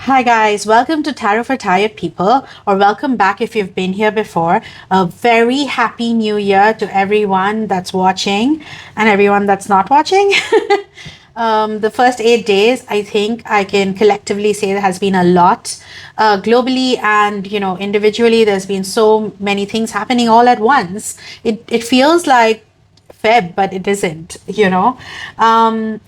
Hi guys, welcome to Tarot for Tired People, or welcome back if you've been here before. A very happy new year to everyone that's watching and everyone that's not watching. The first 8 days, I think I can collectively say there has been a lot globally and individually. There's been so many things happening all at once. It feels like Feb, but it isn't.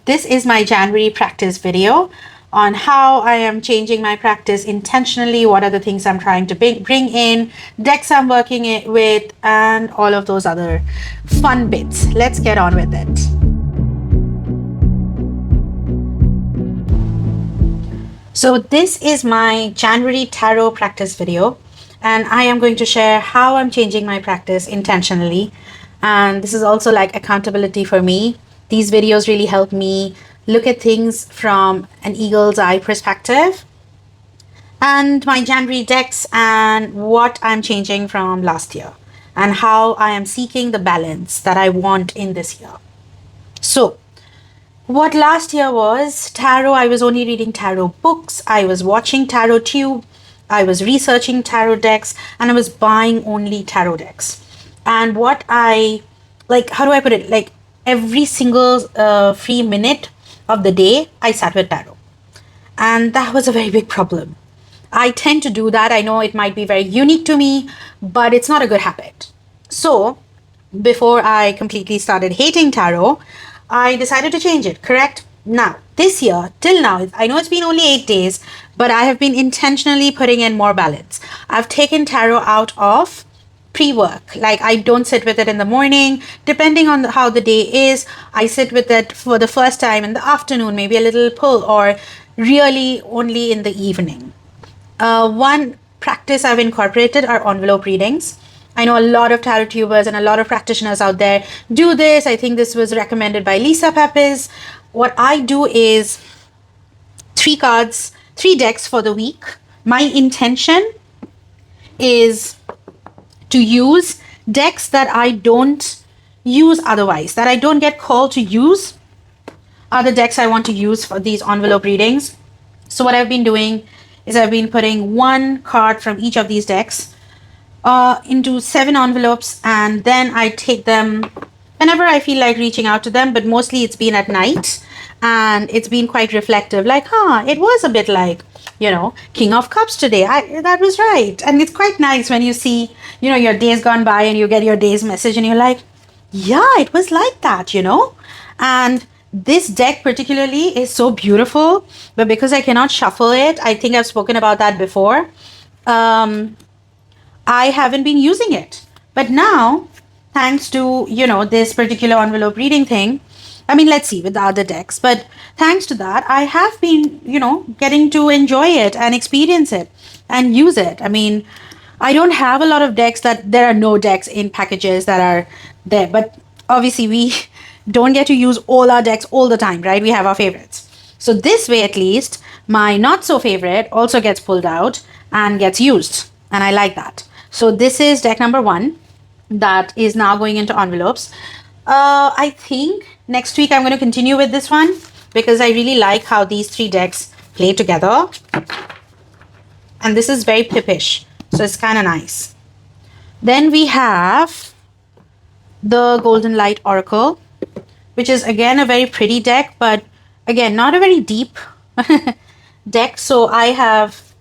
This is my January practice video on how I am changing my practice intentionally, what are the things I'm trying to bring in, decks I'm working it with, and all of those other fun bits. Let's get on with it. So this is my January tarot practice video, and I am going to share how I'm changing my practice intentionally. And this is also like accountability for me. These videos really help me look at things from an eagle's eye perspective, and my January decks and what I'm changing from last year and how I am seeking the balance that I want in this year. So what last year was tarot, I was only reading tarot books, I was watching Tarot Tube, I was researching tarot decks, and I was buying only tarot decks. And what I like, how do I put it? Like every single free minute of the day, I sat with tarot. And that was a very big problem. I tend to do that. I know it might be very unique to me, but it's not a good habit. So before I completely started hating tarot, I decided to change it, correct? Now, this year, till now, I know it's been only 8 days, but I have been intentionally putting in more balance. I've taken tarot out of pre-work. Like I don't sit with it in the morning. Depending on how the day is, I sit with it for the first time in the afternoon, maybe a little pull, or really only in the evening. One practice I've incorporated are envelope readings. I know a lot of tarot tubers and a lot of practitioners out there do this. I think this was recommended by Lisa Pepys. What I do is 3 cards, 3 decks for the week. My intention is to use decks that I don't use otherwise, that I don't get called to use, are the decks I want to use for these envelope readings. So what I've been doing is I've been putting 1 card from each of these decks into 7 envelopes, and then I take them whenever I feel like reaching out to them, but mostly it's been at night, and it's been quite reflective, like, it was a bit like, King of Cups today. That was right. And it's quite nice when you see, your days gone by and you get your day's message and you're like, yeah, it was like that. And this deck particularly is so beautiful, but because I cannot shuffle it, I think I've spoken about that before, I haven't been using it. But now, thanks to, this particular envelope reading thing, I mean, let's see with the other decks, but thanks to that, I have been, getting to enjoy it and experience it and use it. I mean, I don't have a lot of decks there are no decks in packages that are there, but obviously we don't get to use all our decks all the time, right? We have our favorites. So this way, at least, my not so favorite also gets pulled out and gets used. And I like that. So this is deck number 1 that is now going into envelopes. I think next week I'm going to continue with this one because I really like how these 3 decks play together. And this is very pippish, so it's kind of nice. Then we have the Golden Light Oracle, which is again a very pretty deck, but again, not a very deep deck. So I have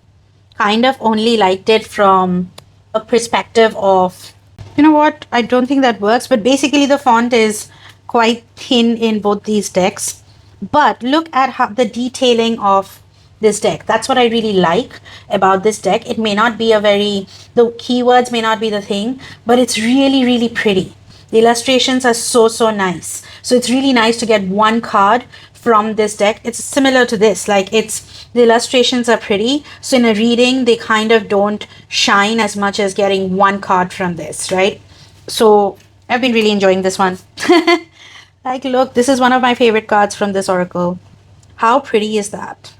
kind of only liked it from a perspective of, what, I don't think that works, but basically the font is quite thin in both these decks. But look at how the detailing of this deck. That's what I really like about this deck. It may not be the keywords may not be the thing, but it's really, really pretty. The illustrations are so, so nice. So it's really nice to get 1 card from this deck. It's similar to this, like the illustrations are pretty, so in a reading they kind of don't shine as much as getting 1 card from this, right? So I've been really enjoying this one. Like, look, this is one of my favorite cards from this oracle. How pretty is that?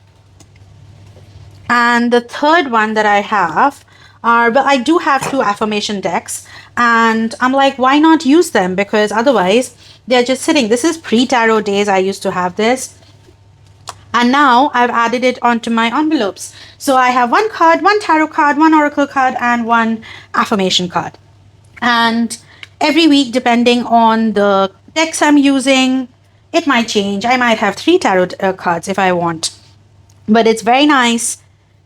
And the third one that I have but I do have 2 affirmation decks, and I'm like, why not use them? Because otherwise they're just sitting. This is pre-tarot days I used to have this. And now I've added it onto my envelopes. So I have one card, one tarot card, one oracle card, and one affirmation card. And every week, depending on the decks I'm using, it might change. I might have 3 tarot cards if I want. But it's very nice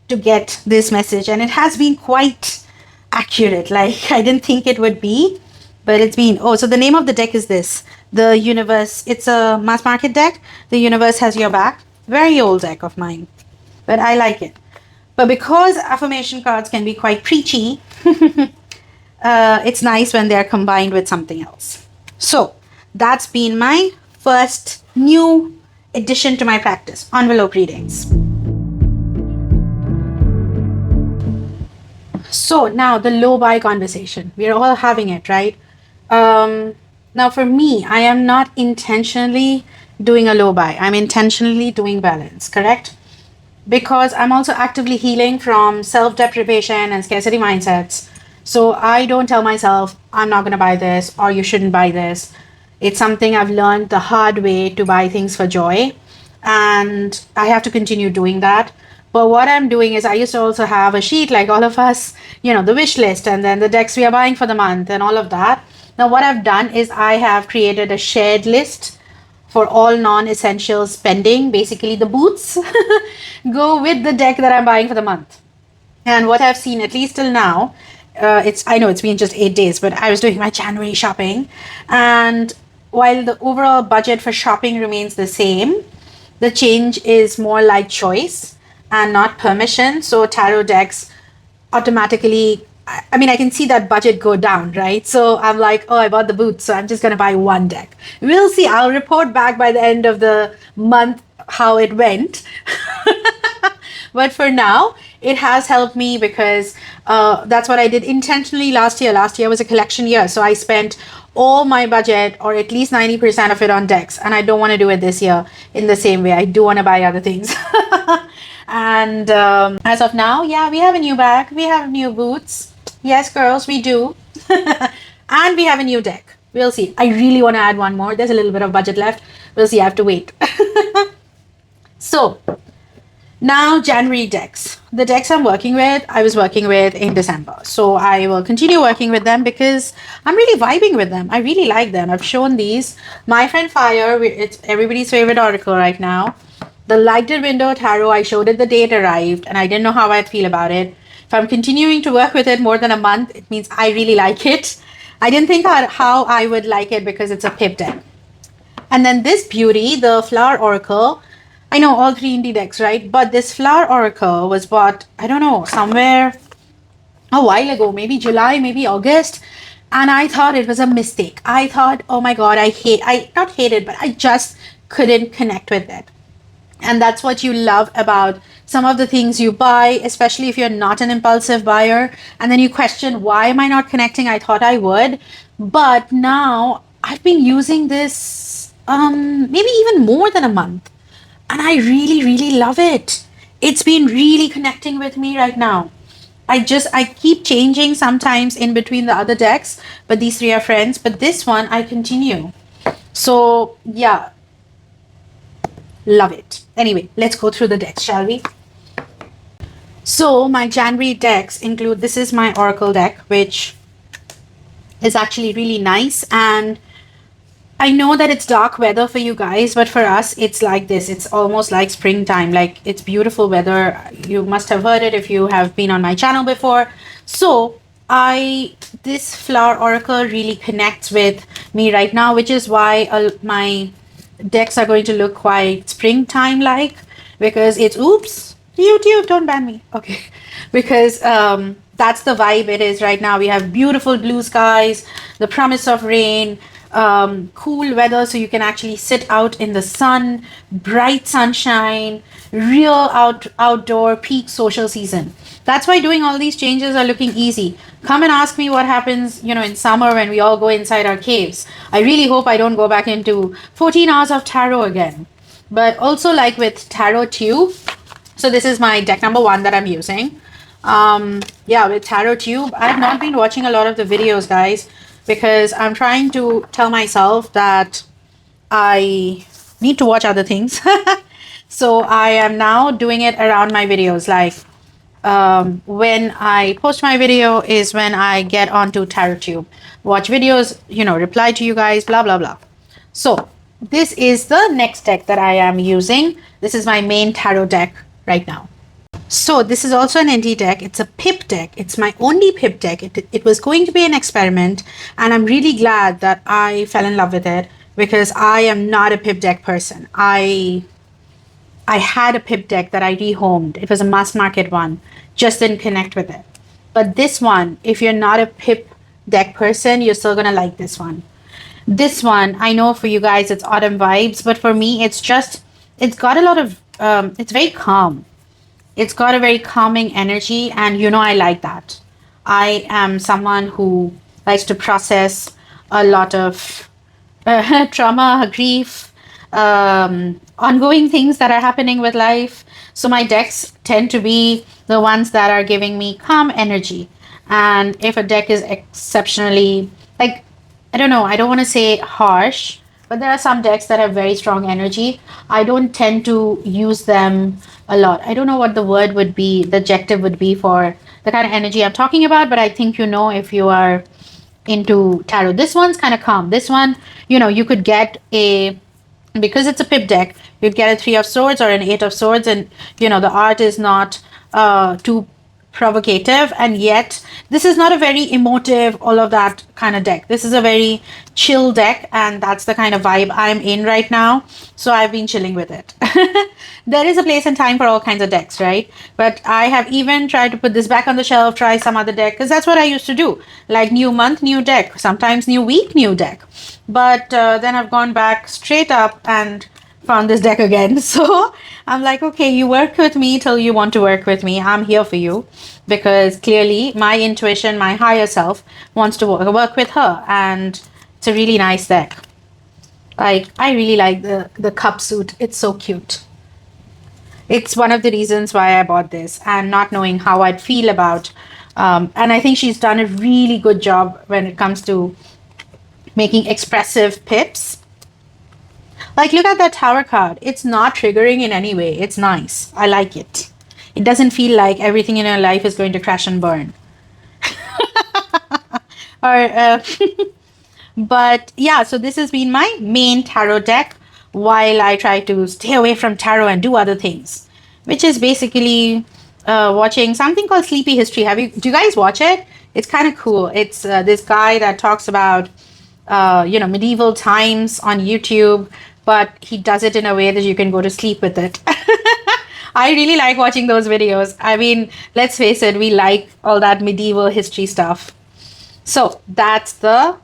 to get this message, and it has been quite accurate. Like, I didn't think it would be, but it's been. Oh, so the name of the deck is this: The Universe. It's a mass market deck. The Universe Has Your Back. Very old deck of mine, but I like it. But because affirmation cards can be quite preachy, it's nice when they're combined with something else. So that's been my first new addition to my practice, envelope readings. So now the low buy conversation. We're all having it, right? Now for me, I am not intentionally doing a low buy. I'm intentionally doing balance, correct? Because I'm also actively healing from self-deprivation and scarcity mindsets. So I don't tell myself, I'm not going to buy this or you shouldn't buy this. It's something I've learned the hard way, to buy things for joy. And I have to continue doing that. But what I'm doing is, I used to also have a sheet like all of us, the wish list and then the decks we are buying for the month and all of that. Now, what I've done is I have created a shared list for all non-essential spending. Basically, the boots go with the deck that I'm buying for the month. And what I've seen, at least till now, I know it's been just 8 days, but I was doing my January shopping. And while the overall budget for shopping remains the same, the change is more like choice and not permission. So tarot decks automatically, I can see that budget go down, right? So I'm like, oh, I bought the boots, so I'm just going to buy one deck. We'll see. I'll report back by the end of the month how it went. But for now, it has helped me because that's what I did intentionally last year. Last year was a collection year. So I spent all my budget, or at least 90% of it, on decks. And I don't want to do it this year in the same way. I do want to buy other things. And as of now, yeah, we have a new bag. We have new boots. Yes, girls, we do. And we have a new deck. We'll see. I really want to add one more. There's a little bit of budget left. We'll see. I have to wait. So now, January decks. The decks I'm working with, I was working with in December. So I will continue working with them because I'm really vibing with them. I really like them. I've shown these. My Friend Fire, it's everybody's favorite oracle right now. The Lighted Window Tarot, I showed it the day it arrived and I didn't know how I'd feel about it. If I'm continuing to work with it more than a month, it means I really like it. I didn't think how I would like it because it's a pip deck. And then this beauty, the Flower Oracle. I know all 3 indie decks, right? But this Flower Oracle was bought, I don't know, somewhere a while ago, maybe July, maybe August. And I thought it was a mistake. I thought, oh my God, I not hate it, but I just couldn't connect with it. And that's what you love about some of the things you buy, especially if you're not an impulsive buyer. And then you question, why am I not connecting? I thought I would. But now I've been using this maybe even more than a month. And I really, really love it. It's been really connecting with me right now. I keep changing sometimes in between the other decks, but these 3 are friends. But this one, I continue. So, yeah. Love it. Anyway, let's go through the decks, shall we? So, my January decks include, this is my Oracle deck, which is actually really nice. And I know that it's dark weather for you guys, but for us, it's like this. It's almost like springtime. Like, it's beautiful weather. You must have heard it if you have been on my channel before. So, this Flower Oracle really connects with me right now, which is why my decks are going to look quite springtime-like, because it's, oops, YouTube, don't ban me. Okay. Because that's the vibe it is right now. We have beautiful blue skies, the promise of rain, cool weather so you can actually sit out in the sun, bright sunshine, real outdoor peak social season. That's why doing all these changes are looking easy. Come and ask me what happens, in summer when we all go inside our caves. I really hope I don't go back into 14 hours of tarot again. But also, like with Tarot Tube, so this is my deck number 1 that I'm using. Yeah, with Tarot Tube, I've not been watching a lot of the videos, guys, because I'm trying to tell myself that I need to watch other things. So I am now doing it around my videos. Like when I post my video is when I get onto TarotTube, watch videos, reply to you guys, blah, blah, blah. So this is the next deck that I am using. This is my main tarot deck right now. So this is also an ND deck. It's a pip deck. It's my only pip deck. It was going to be an experiment, and I'm really glad that I fell in love with it because I am not a pip deck person. I had a pip deck that I rehomed. It was a mass market one. Just didn't connect with it. But this one, if you're not a pip deck person, you're still gonna like this one. This one, I know for you guys it's autumn vibes, but for me it's got a lot of it's very calm. It's got a very calming energy, and I like that. I am someone who likes to process a lot of trauma, grief, ongoing things that are happening with life. So my decks tend to be the ones that are giving me calm energy. And if a deck is exceptionally, like, I don't know, I don't want to say harsh, but there are some decks that have very strong energy. I don't tend to use them a lot. I don't know what the word would be, the adjective would be for the kind of energy I'm talking about, but I think if you are into tarot. This one's kind of calm. This one, you could get because it's a pip deck, you'd get a 3 of swords or an 8 of swords, and the art is not too provocative, and yet this is not a very emotive, all of that kind of deck. This is a very chill deck, and that's the kind of vibe I'm in right now, so I've been chilling with it. There is a place and time for all kinds of decks, right? But I have even tried to put this back on the shelf, try some other deck, because that's what I used to do. Like new month, new deck, sometimes new week, new deck. But then I've gone back straight up and found this deck again. So I'm like, okay, you work with me till you want to work with me. I'm here for you, because clearly my intuition, my higher self wants to work with her, and it's a really nice deck. Like, I really like the cup suit. It's so cute. It's one of the reasons why I bought this, and not knowing how I'd feel about. And I think she's done a really good job when it comes to making expressive pips. Like, look at that tower card. It's not triggering in any way. It's nice. I like it. It doesn't feel like everything in your life is going to crash and burn. Or, but yeah, so this has been my main tarot deck while I try to stay away from tarot and do other things, which is basically watching something called Sleepy History. Do you guys watch it? It's kind of cool. It's this guy that talks about medieval times on YouTube, but he does it in a way that you can go to sleep with it. I really like watching those videos. I mean, let's face it, we like all that medieval history stuff. So that's the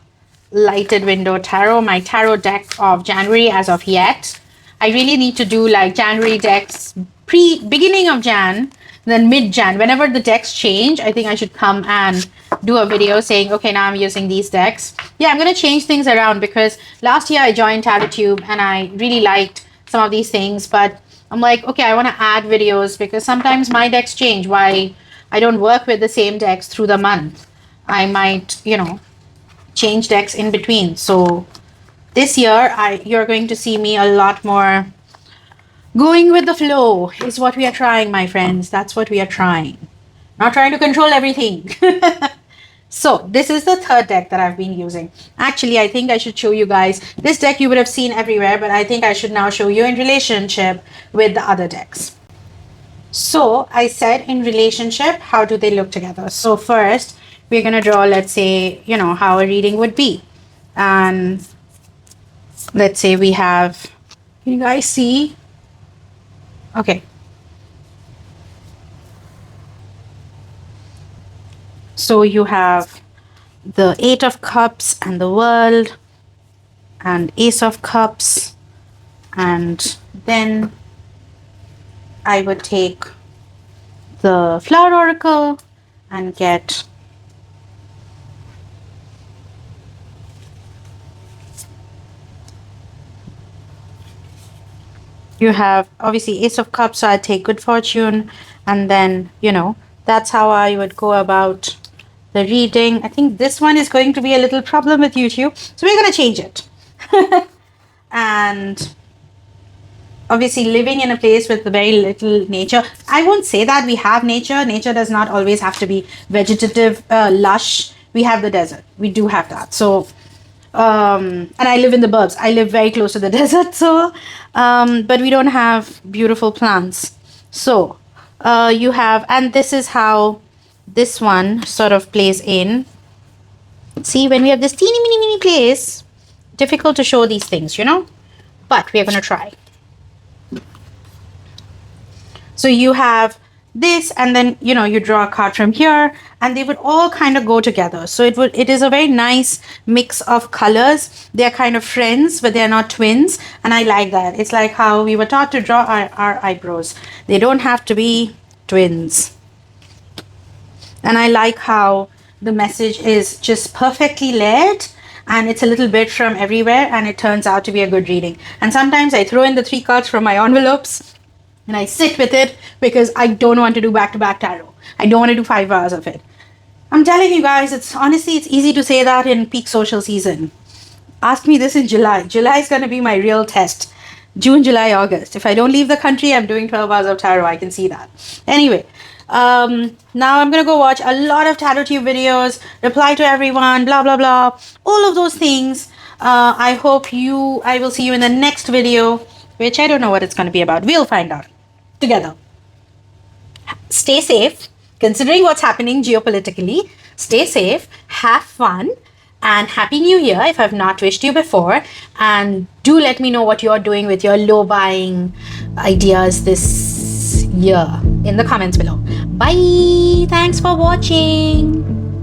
Lighted Window Tarot, my tarot deck of January as of yet. I really need to do like January decks beginning of Jan, then mid-Jan. Whenever the decks change, I think I should come and do a video saying, okay, now I'm using these decks. Yeah, I'm going to change things around, because last year I joined TarotTube and I really liked some of these things, but I'm like, okay, I want to add videos because sometimes my decks change. Why I don't work with the same decks through the month. I might, change decks in between. So this year you're going to see me a lot more going with the flow is what we are trying, my friends. That's what we are trying. Not trying to control everything. So this is the third deck that I've been using. Actually, I think I should show you guys. This deck you would have seen everywhere, but I think I should now show you in relationship with the other decks. So I said in relationship, how do they look together? So first, we're going to draw, let's say, how a reading would be. And let's say we have, can you guys see? Okay. So you have the 8 of Cups and the World and Ace of Cups. And then I would take the Flower Oracle and get you have obviously Ace of Cups, so I take Good Fortune, and then that's how I would go about the reading. I think this one is going to be a little problem with YouTube, so we're going to change it. And obviously living in a place with very little nature. I won't say that we have nature. Nature does not always have to be vegetative, lush. We have the desert. We do have that. So, and I live in the burbs. I live very close to the desert. So, but we don't have beautiful plants. So, you have, and this is how this one sort of plays in. See, when we have this teeny, mini place, difficult to show these things, but we are going to try. So you have this, and then you draw a card from here, and they would all kind of go together. So it is a very nice mix of colors. They're kind of friends, but they're not twins, and I like that. It's like how we were taught to draw our eyebrows. They don't have to be twins. And I like how the message is just perfectly layered, and it's a little bit from everywhere, and it turns out to be a good reading. And sometimes I throw in the 3 cards from my envelopes and I sit with it because I don't want to do back-to-back tarot. I don't want to do 5 hours of it. I'm telling you guys, it's easy to say that in peak social season. Ask me this in July. July is going to be my real test. June, July, August. If I don't leave the country, I'm doing 12 hours of tarot. I can see that. Anyway, now I'm going to go watch a lot of tarot tube videos, reply to everyone, blah, blah, blah. All of those things. I will see you in the next video, which I don't know what it's going to be about. We'll find out together. Stay safe, considering what's happening geopolitically. Stay safe, have fun, and Happy New Year if I've not wished you before. And do let me know what you're doing with your low buying ideas this year in the comments below. Bye. Thanks for watching.